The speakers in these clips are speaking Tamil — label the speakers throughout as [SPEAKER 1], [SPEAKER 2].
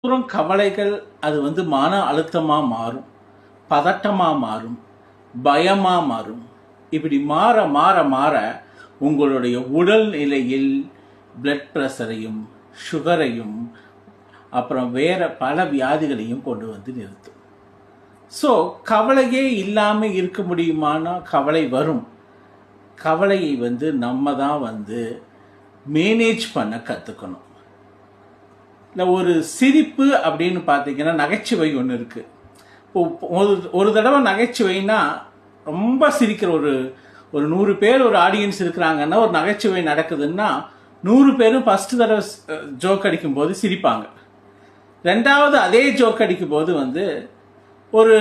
[SPEAKER 1] அப்புறம் கவலைகள் அது வந்து மன அழுத்தமாக மாறும், பதட்டமாக மாறும், பயமாக மாறும். இப்படி மாற மாற மாற உங்களுடைய உடல்நிலையில் பிளட் ப்ரெஷரையும் சுகரையும் அப்புறம் வேறு பல வியாதிகளையும் கொண்டு வந்து நிறுத்தும். ஸோ கவலையே இல்லாமல் இருக்க முடியுமானா கவலை வரும். கவலையை வந்து நம்ம தான் வந்து மேனேஜ் பண்ண கற்றுக்கணும். இல்லை ஒரு சிரிப்பு அப்படின்னு பார்த்தீங்கன்னா நகைச்சுவை ஒன்று இருக்குது. ஒரு தடவை நகைச்சுவைனா ரொம்ப சிரிக்கிற ஒரு 100 பேர் ஒரு ஆடியன்ஸ் இருக்கிறாங்கன்னா ஒரு நகைச்சுவை நடக்குதுன்னா 100 பேரும் ஃபஸ்ட்டு தடவை ஜோக் அடிக்கும்போது சிரிப்பாங்க. ரெண்டாவது அதே ஜோக் அடிக்கும்போது வந்து ஒரு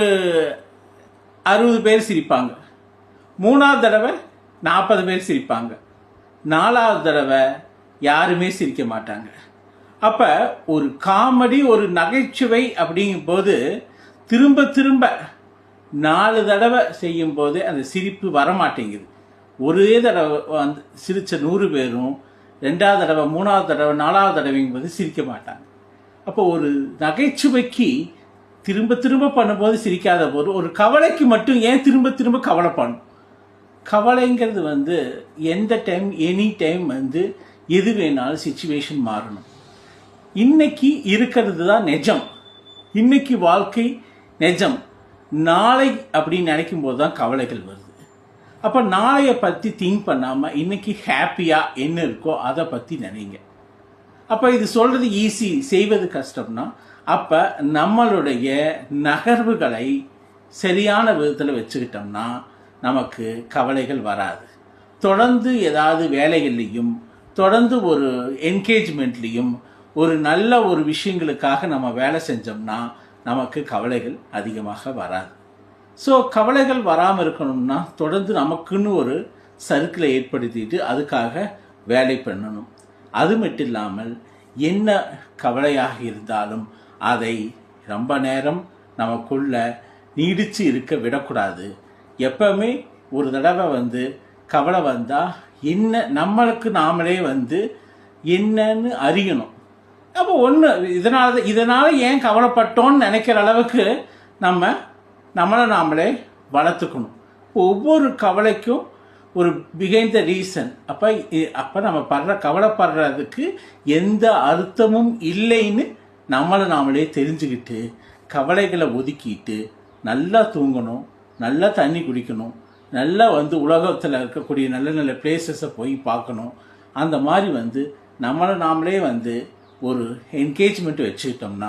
[SPEAKER 1] 60 பேர் சிரிப்பாங்க. 3ஆவது தடவை 40 பேர் சிரிப்பாங்க. 4ஆவது தடவை யாருமே சிரிக்க மாட்டாங்க. அப்போ ஒரு காமெடி ஒரு நகைச்சுவை அப்படிங்கும்போது திரும்ப திரும்ப 4 தடவை செய்யும்போது அந்த சிரிப்பு வரமாட்டேங்குது. ஒரே தடவை வந்து சிரித்த 100 பேரும் 2ஆவது தடவை 3ஆவது தடவை 4ஆவது தடவைங்கும்போது சிரிக்க மாட்டாங்க. அப்போ ஒரு நகைச்சுவைக்கு திரும்ப திரும்ப பண்ணும்போது சிரிக்காத போது ஒரு கவலைக்கு மட்டும் ஏன் திரும்ப திரும்ப கவலை பண்ணும்? கவலைங்கிறது வந்து எந்த டைம் எனி டைம் வந்து எது வேணாலும் சிச்சுவேஷன் மாறணும். இன்னைக்கு இருக்கிறது தான் நிஜம், இன்னைக்கு வாழ்க்கை நிஜம். நாளை அப்படின்னு நினைக்கும் போது தான் கவலைகள் வருது. அப்போ நாளையை பற்றி திங்க் பண்ணாமல் இன்னைக்கு ஹாப்பியாக என்ன இருக்கோ அதை பற்றி நினைங்க. அப்போ இது சொல்கிறது ஈஸி, செய்வது கஷ்டம்னா அப்போ நம்மளுடைய நகர்வுகளை சரியான விதத்தில் வச்சுக்கிட்டோம்னா நமக்கு கவலைகள் வராது. தொடர்ந்து ஏதாவது வேலைகள்லையும் தொடர்ந்து ஒரு என்கேஜ்மெண்ட்லேயும் ஒரு நல்ல ஒரு விஷயங்களுக்காக நம்ம வேலை செஞ்சோம்னா நமக்கு கவலைகள் அதிகமாக வராது. ஸோ கவலைகள் வராமல் இருக்கணும்னா தொடர்ந்து நமக்குன்னு ஒரு சர்க்கிளை ஏற்படுத்திட்டு அதுக்காக வேலை பண்ணணும். அது மட்டும் இல்லாமல் என்ன கவலையாக இருந்தாலும் அதை ரொம்ப நேரம் நமக்குள்ள நீடித்து இருக்க விடக்கூடாது. எப்பவுமே ஒரு தடவை வந்து கவலை வந்தால் என்ன நம்மளுக்கு நாமளே வந்து என்னன்னு அறியணும். அப்போ ஒன்று இதனால் ஏன் கவலைப்பட்டோன்னு நினைக்கிற அளவுக்கு நம்மளை நாமளே வளர்த்துக்கணும். ஒவ்வொரு கவலைக்கும் ஒரு பிஹைண்ட் த ரீசன். அப்போ நம்ம கவலைப்படுறதுக்கு எந்த அர்த்தமும் இல்லைன்னு நம்மளை நாமளே தெரிஞ்சுக்கிட்டு கவலைகளை ஒதுக்கிட்டு நல்லா தூங்கணும், நல்லா தண்ணி குடிக்கணும், நல்லா வந்து உலகத்தில் இருக்கக்கூடிய நல்ல நல்ல பிளேசஸை போய் பார்க்கணும். அந்த மாதிரி வந்து நம்மளை நாமளே வந்து ஒரு என்கேஜ்மெண்ட் வச்சுக்கிட்டோம்னா